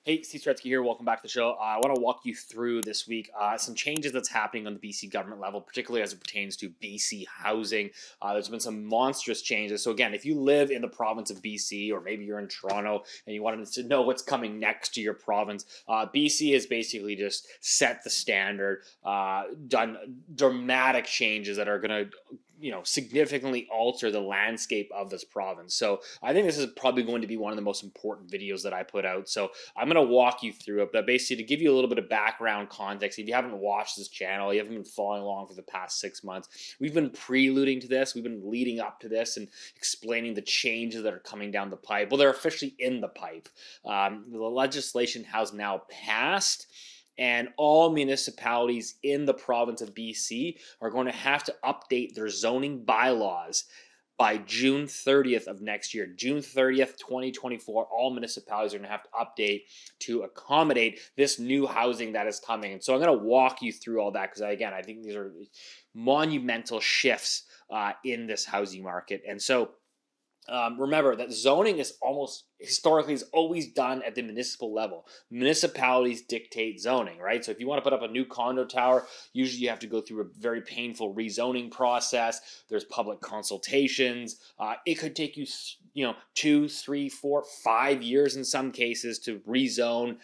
Hey, Steve Saretsky here. Welcome back to the show. I want to walk you through this week some changes that's happening on the BC government level, particularly as it pertains to BC housing. There's been some monstrous changes. So again, if you live in the province of BC, or maybe you're in Toronto and you wanted to know what's coming next to your province, BC has basically just set the standard, done dramatic changes that are going to significantly alter the landscape of this province. So I think this is probably going to be one of the most important videos that I put out. So I'm going to walk you through it, but basically to give you a little bit of background context, if you haven't watched this channel, you haven't been following along for the past 6 months, we've been preluding to this. We've been leading up to this and explaining the changes that are coming down the pipe. Well, they're officially in the pipe. The legislation has now passed, and all municipalities in the province of BC are going to have to update their zoning bylaws by June 30th of next year. June 30th, 2024, all municipalities are going to have to update to accommodate this new housing that is coming. And so I'm going to walk you through all that because, again, I think these are monumental shifts in this housing market. And so remember that zoning is historically always done at the municipal level. Municipalities dictate zoning, right? So if you want to put up a new condo tower, usually you have to go through a very painful rezoning process. There's public consultations. It could take you, 2, 3, 4, 5 years in some cases to rezone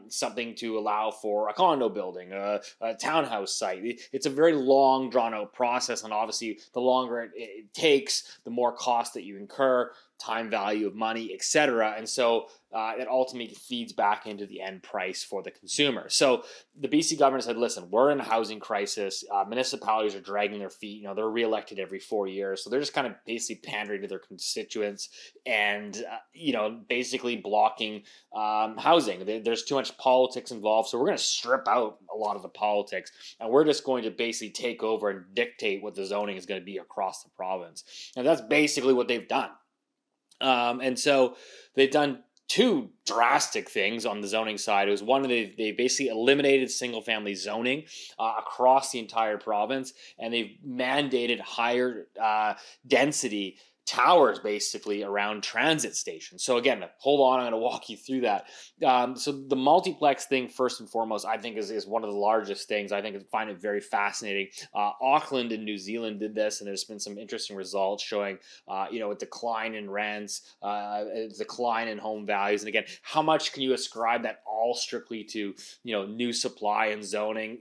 something to allow for a condo building, a townhouse site. It's a very long, drawn-out process, and obviously the longer it takes, the more cost that you incur, time value of money, etc. And so it ultimately feeds back into the end price for the consumer. So the BC government said, listen, we're in a housing crisis. Municipalities are dragging their feet. They're reelected every 4 years. So they're just kind of basically pandering to their constituents and, basically blocking housing. There's too much politics involved. So we're going to strip out a lot of the politics, and we're just going to basically take over and dictate what the zoning is going to be across the province. And that's basically what they've done. And so they've done two drastic things on the zoning side. It was one, they basically eliminated single-family zoning across the entire province, and they've mandated higher density towers basically around transit stations. So again, hold on, I'm going to walk you through that. So the multiplex thing, first and foremost, I think is one of the largest things. I find it very fascinating. Auckland in New Zealand did this, and there's been some interesting results showing, a decline in rents, a decline in home values. And again, how much can you ascribe that all strictly to, new supply and zoning?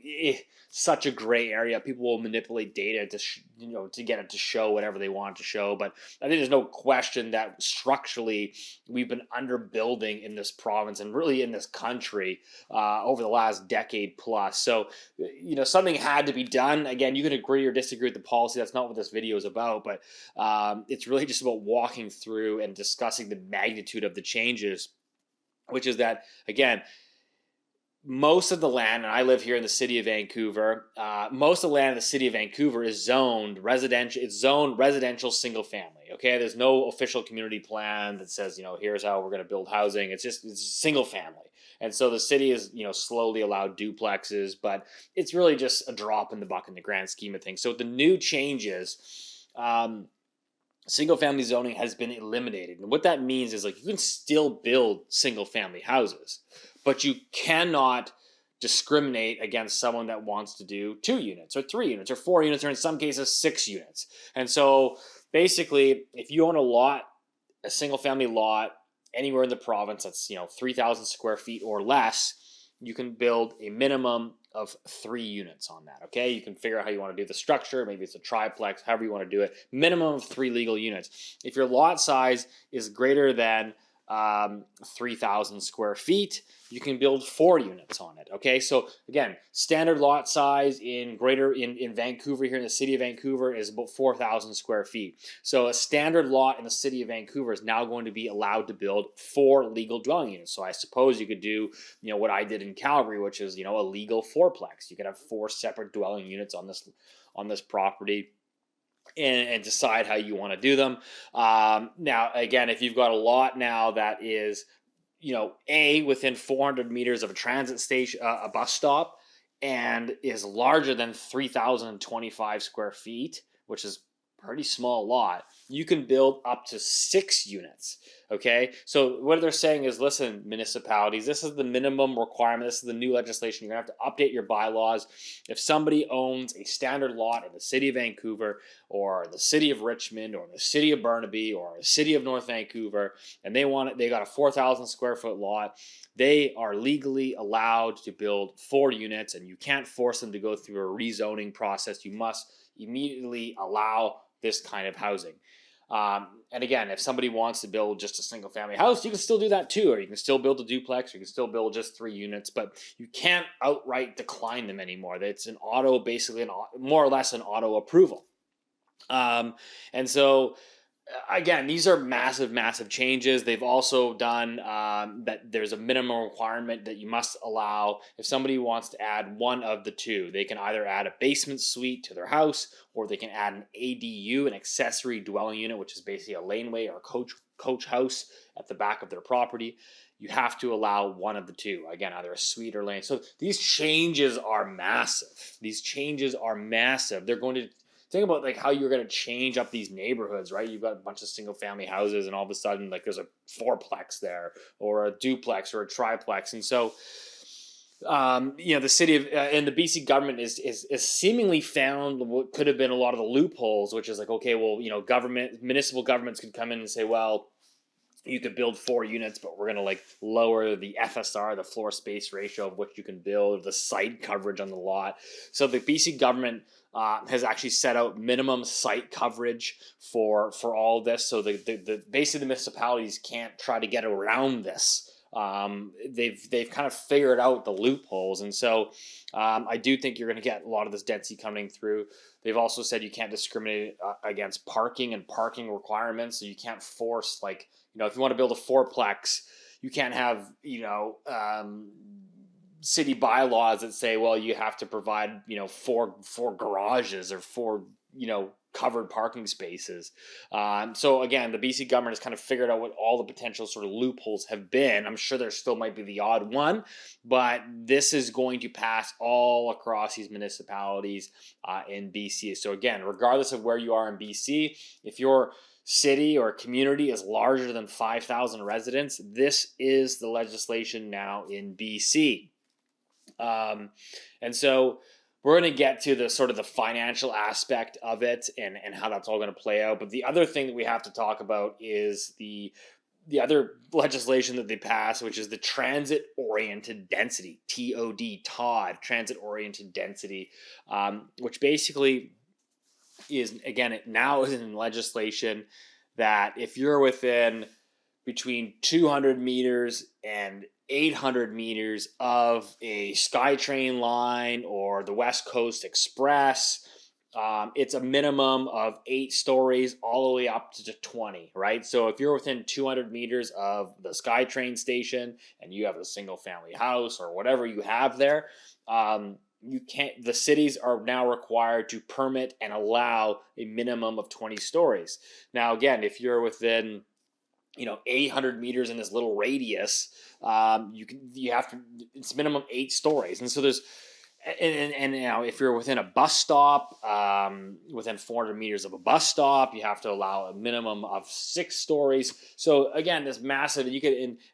Such a gray area. People will manipulate data to get it to show whatever they want to show. But I think there's no question that structurally we've been underbuilding in this province and really in this country over the last decade plus. So, something had to be done. Again, you can agree or disagree with the policy. That's not what this video is about. But it's really just about walking through and discussing the magnitude of the changes, which is that, again, most of the land, and I live here in the city of Vancouver, most of the land in the city of Vancouver is zoned residential. It's zoned residential single family. Okay, there's no official community plan that says, here's how we're going to build housing. It's single family. And so the city is, slowly allowed duplexes, but it's really just a drop in the bucket in the grand scheme of things. So the new changes, single-family zoning has been eliminated. And what that means is, you can still build single-family houses, but you cannot discriminate against someone that wants to do 2 units or 3 units or 4 units or in some cases 6 units. And so basically, if you own a single-family lot anywhere in the province that's 3,000 square feet or less, you can build a minimum of 3 units on that, okay? You can figure out how you want to do the structure. Maybe it's a triplex, however you want to do it. Minimum of 3 legal units. If your lot size is greater than 3,000 square feet, you can build 4 units on it, okay? So again, standard lot size in Vancouver, here in the city of Vancouver, is about 4,000 square feet. So a standard lot in the city of Vancouver is now going to be allowed to build 4 legal dwelling units. So I suppose you could do, what I did in Calgary, which is, a legal fourplex. You could have 4 separate dwelling units on this property, and decide how you want to do them. Now, again, if you've got a lot now that is, within 400 meters of a transit station, a bus stop, and is larger than 3,025 square feet, which is pretty small lot, you can build up to 6 units. Okay, so what they're saying is, listen, municipalities, this is the minimum requirement. This is the new legislation. You're going to have to update your bylaws. If somebody owns a standard lot in the city of Vancouver or the city of Richmond or the city of Burnaby or the city of North Vancouver, and they got a 4,000 square foot lot, they are legally allowed to build 4 units, and you can't force them to go through a rezoning process. You must immediately allow this kind of housing. And again, if somebody wants to build just a single family house, you can still do that too, or you can still build a duplex, or you can still build just 3 units, but you can't outright decline them anymore. It's an auto, basically more or less an auto approval. And so again, these are massive changes. They've also done that there's a minimum requirement that you must allow. If somebody wants to add one of the two, they can either add a basement suite to their house, or they can add an ADU, an accessory dwelling unit, which is basically a laneway or a coach house at the back of their property. You have to allow one of the two. Again, either a suite or lane. So these changes are massive. They're going to think about like how you're going to change up these neighborhoods, right? You've got a bunch of single family houses, and all of a sudden like there's a fourplex there, or a duplex, or a triplex. And so the city of and the BC government is seemingly found what could have been a lot of the loopholes, which is like, okay, well, municipal governments could come in and say, well, you could build 4 units, but we're going to like lower the FSR, the floor space ratio of what you can build, the site coverage on the lot. So the BC government has actually set out minimum site coverage for all of this. So the basically the municipalities can't try to get around this. They've kind of figured out the loopholes, and so I do think you're going to get a lot of this density coming through. They've also said you can't discriminate against parking and parking requirements. So you can't force, like, if you want to build a fourplex, you can't have city bylaws that say, well, you have to provide, 4 garages or 4, covered parking spaces. So again, the BC government has kind of figured out what all the potential sort of loopholes have been. I'm sure there still might be the odd one, but this is going to pass all across these municipalities in BC. So again, regardless of where you are in BC, if your city or community is larger than 5,000 residents, this is the legislation now in BC. And so we're going to get to the sort of the financial aspect of it and how that's all going to play out. But the other thing that we have to talk about is the other legislation that they passed, which is the transit-oriented density, TOD, transit-oriented density, which basically is, again, it now is in legislation that if you're within between 200 meters and 800 meters of a SkyTrain line or the West Coast Express, it's a minimum of 8 stories all the way up to 20, right? So if you're within 200 meters of the SkyTrain station and you have a single family house or whatever you have there, you can't. The cities are now required to permit and allow a minimum of 20 stories. Now, again, if you're within 800 meters in this little radius, you have to, it's minimum 8 stories. And so there's, and if you're within a bus stop, within 400 meters of a bus stop, you have to allow a minimum of 6 stories. So again, this massive,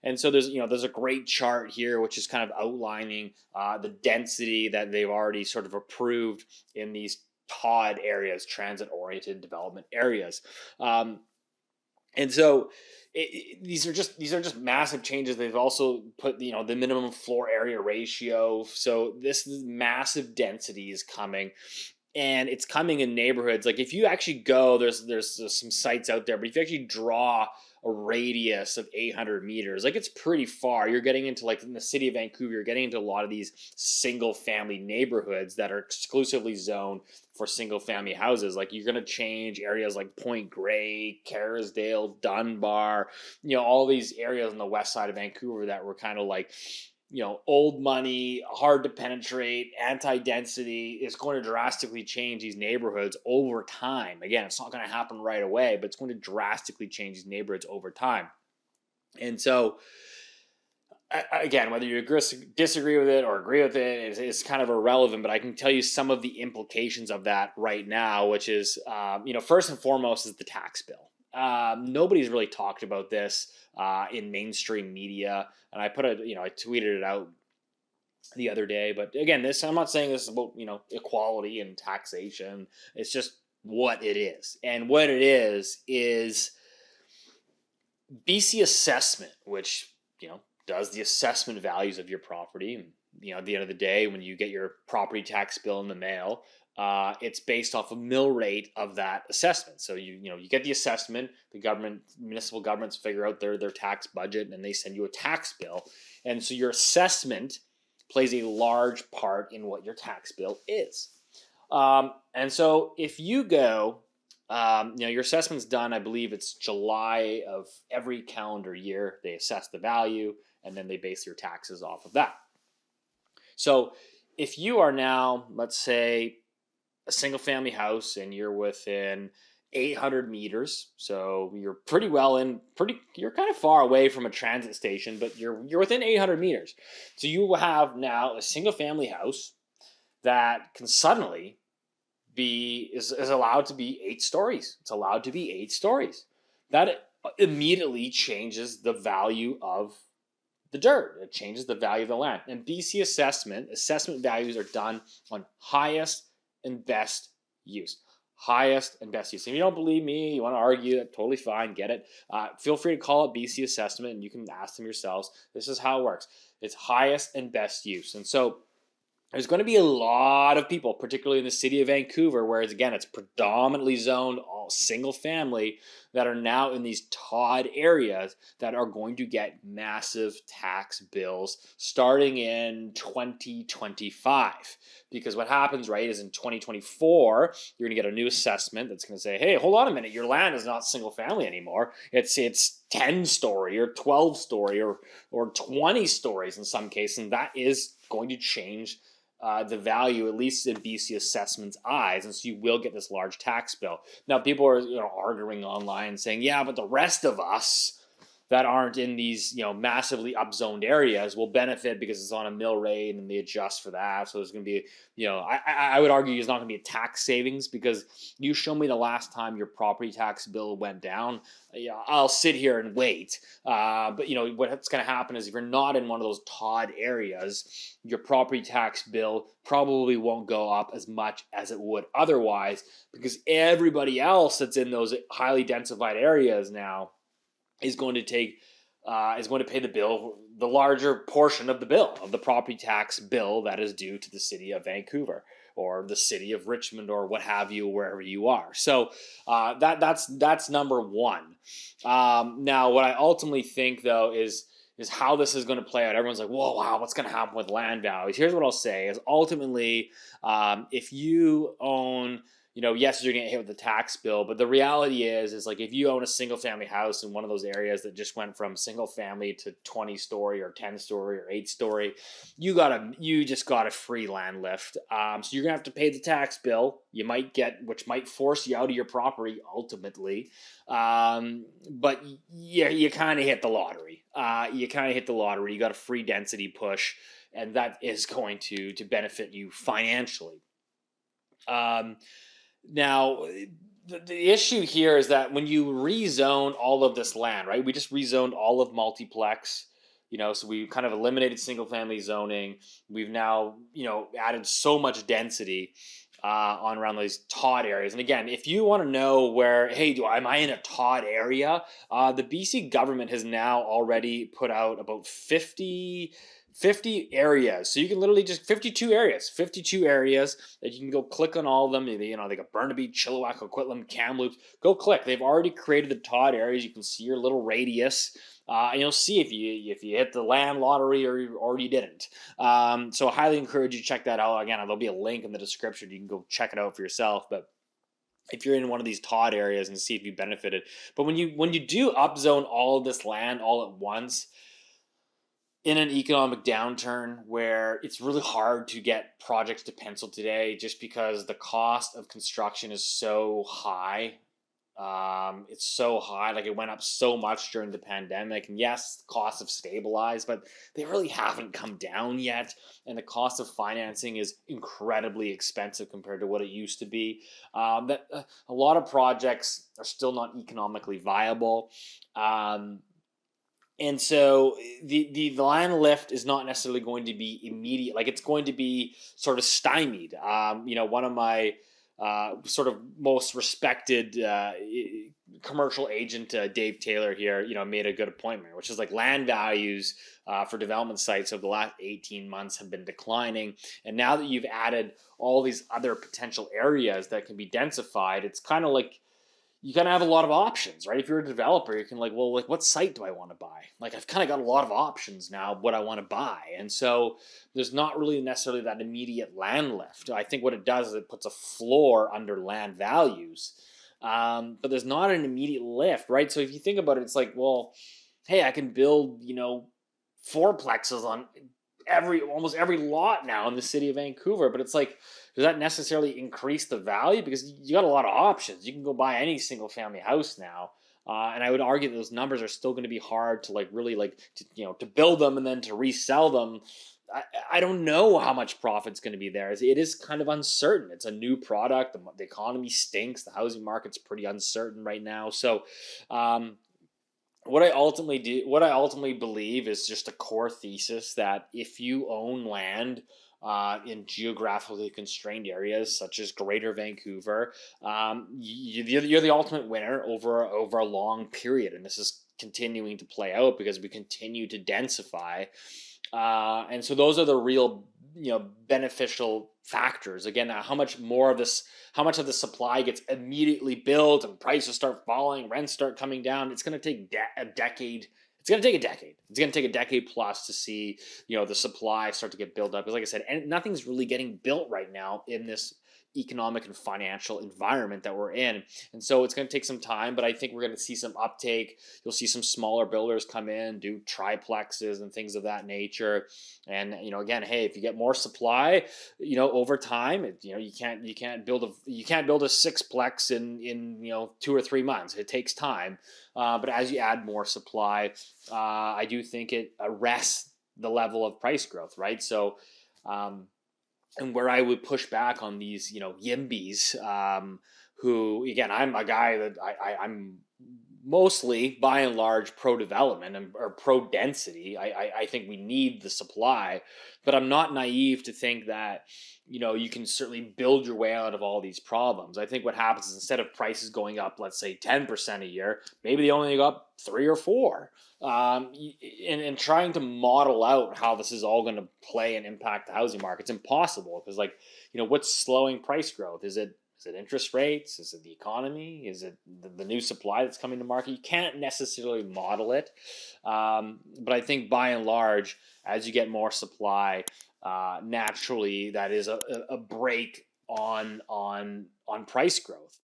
and so there's a great chart here, which is kind of outlining the density that they've already sort of approved in these TOD areas, transit-oriented development areas. And so these are just massive changes. They've also put the minimum floor area ratio. So this massive density is coming, and it's coming in neighborhoods. Like if you actually go, there's some sites out there, but if you actually draw a radius of 800 meters, like it's pretty far. You're getting into, like in the city of Vancouver, you're getting into a lot of these single family neighborhoods that are exclusively zoned for single family houses. Like you're going to change areas like Point Grey, Kerrisdale, Dunbar, all these areas on the west side of Vancouver that were kind of like, old money, hard to penetrate, anti-density, is going to drastically change these neighborhoods over time. Again, it's not going to happen right away, but it's going to drastically change these neighborhoods over time. And so again, whether you disagree with it or agree with it is kind of irrelevant, but I can tell you some of the implications of that right now, which is, first and foremost is the tax bill. Nobody's really talked about this in mainstream media, and I tweeted it out the other day. But again, I'm not saying this is about equality and taxation. It's just what it is, and what it is BC assessment, which does the assessment values of your property. And at the end of the day, when you get your property tax bill in the mail, it's based off a mill rate of that assessment. So you get the assessment, the municipal governments figure out their tax budget, and they send you a tax bill. And so your assessment plays a large part in what your tax bill is. And so if you go, your assessment's done, I believe it's July of every calendar year. They assess the value, and then they base your taxes off of that. So if you are now, let's say, a single family house and you're within 800 meters, so you're you're kind of far away from a transit station, but you're within 800 meters. So you have now a single family house that can suddenly is allowed to be 8 stories. It's allowed to be 8 stories. That immediately changes the value of the dirt. It changes the value of the land. And BC assessment values are done on highest and best use. Highest and best use. If you don't believe me, you want to argue, that totally fine, get it. Feel free to call it BC assessment, and you can ask them yourselves. This is how it works. It's highest and best use. And so there's going to be a lot of people, particularly in the city of Vancouver, whereas again, it's predominantly zoned all single family, that are now in these TOD areas that are going to get massive tax bills starting in 2025. Because what happens, right, is in 2024, you're going to get a new assessment that's going to say, hey, hold on a minute, your land is not single family anymore. It's 10-story or 12-story or 20 stories in some cases, and that is going to change the value, at least in BC assessment's eyes, and so you will get this large tax bill. Now, people are arguing online saying, yeah, but the rest of us that aren't in these massively upzoned areas will benefit because it's on a mill rate and they adjust for that. So there's going to be I would argue there's not going to be a tax savings, because you show me the last time your property tax bill went down, I'll sit here and wait. But what's going to happen is if you're not in one of those TOD areas, your property tax bill probably won't go up as much as it would otherwise, because everybody else that's in those highly densified areas now is going to pay the bill, the larger portion of the bill, of the property tax bill that is due to the city of Vancouver or the city of Richmond or what have you, wherever you are. So that's number one. Now, what I ultimately think, though, is how this is going to play out. Everyone's like, whoa, wow, what's going to happen with land values? Here's what I'll say is ultimately, if you own, yes, you're going to get hit with the tax bill, but the reality is like if you own a single family house in one of those areas that just went from single family to 20-story or 10-story or 8-story, you just got a free land lift. So you're going to have to pay the tax bill. Which might force you out of your property ultimately. But yeah, you kind of hit the lottery. You got a free density push, and that is going to benefit you financially. Now, the issue here is that when you rezone all of this land, right? We just rezoned all of multiplex, so we kind of eliminated single family zoning. We've now, added so much density on around these TOD areas. And again, if you want to know where, hey, am I in a TOD area? The BC government has now already put out about 50 areas. So you can literally 52 areas that you can go click on all of them. They got Burnaby, Chilliwack, Coquitlam, Kamloops. Go click. They've already created the TOD areas. You can see your little radius. And you'll see if you hit the land lottery or you didn't. So I highly encourage you to check that out. Again, there'll be a link in the description. You can go check it out for yourself. But if you're in one of these TOD areas and see if you benefited. But when you do upzone all of this land all at once, in an economic downturn where it's really hard to get projects to pencil today just because the cost of construction is so high, It's so high, like it went up so much during the pandemic. And yes, costs have stabilized, but they really haven't come down yet. And the cost of financing is incredibly expensive compared to what it used to be. That A lot of projects are still not economically viable. Um, and so the land lift is not necessarily going to be immediate. Like it's going to be sort of stymied. One of my sort of most respected commercial agent, Dave Taylor here, made a good appointment, which is like land values for development sites over the last 18 months have been declining. And now that you've added all these other potential areas that can be densified, it's kind of like you kind of have a lot of options, right? If you're a developer, you can like what site do I want to buy? Like I've kind of got a lot of options now of what I want to buy. And so there's not really necessarily that immediate land lift. I think what it does is it puts a floor under land values. But there's not an immediate lift, right? So if you think about it, it's like, well, hey, I can build, fourplexes on almost every lot now in the city of Vancouver, but it's like, does that necessarily increase the value? Because you got a lot of options. You can go buy any single family house now. And I would argue that those numbers are still going to be hard to to build them and then to resell them. I don't know how much profit's going to be there. It is kind of uncertain. It's a new product. The economy stinks. The housing market's pretty uncertain right now. So, what I ultimately believe is just a core thesis that if you own land in geographically constrained areas such as Greater Vancouver, you're the ultimate winner over a long period, and this is continuing to play out because we continue to densify, and so those are the real beneficial factors. Again, how much of the supply gets immediately built and prices start falling, rents start coming down. It's going to take a decade. It's going to take a decade. It's going to take a decade plus to see the supply start to get built up. Because like I said, and nothing's really getting built right now in this economic and financial environment that we're in. And so it's going to take some time, but I think we're going to see some uptake. You'll see some smaller builders come in, do triplexes and things of that nature. And again, hey, if you get more supply, over time, you can't build a sixplex in 2 or 3 months. It takes time. But as you add more supply, I do think it arrests the level of price growth, right? So, and where I would push back on these, YIMBYs, who, again, I'm a guy that I'm mostly, by and large, pro-development or pro-density. I think we need the supply, but I'm not naive to think that, you can certainly build your way out of all these problems. I think what happens is instead of prices going up, let's say 10% a year, maybe they only go up 3 or 4. And trying to model out how this is all going to play and impact the housing market, it's impossible because, what's slowing price growth? Is it interest rates? Is it the economy? Is it the new supply that's coming to market? You can't necessarily model it, but I think by and large, as you get more supply, naturally that is a break on price growth.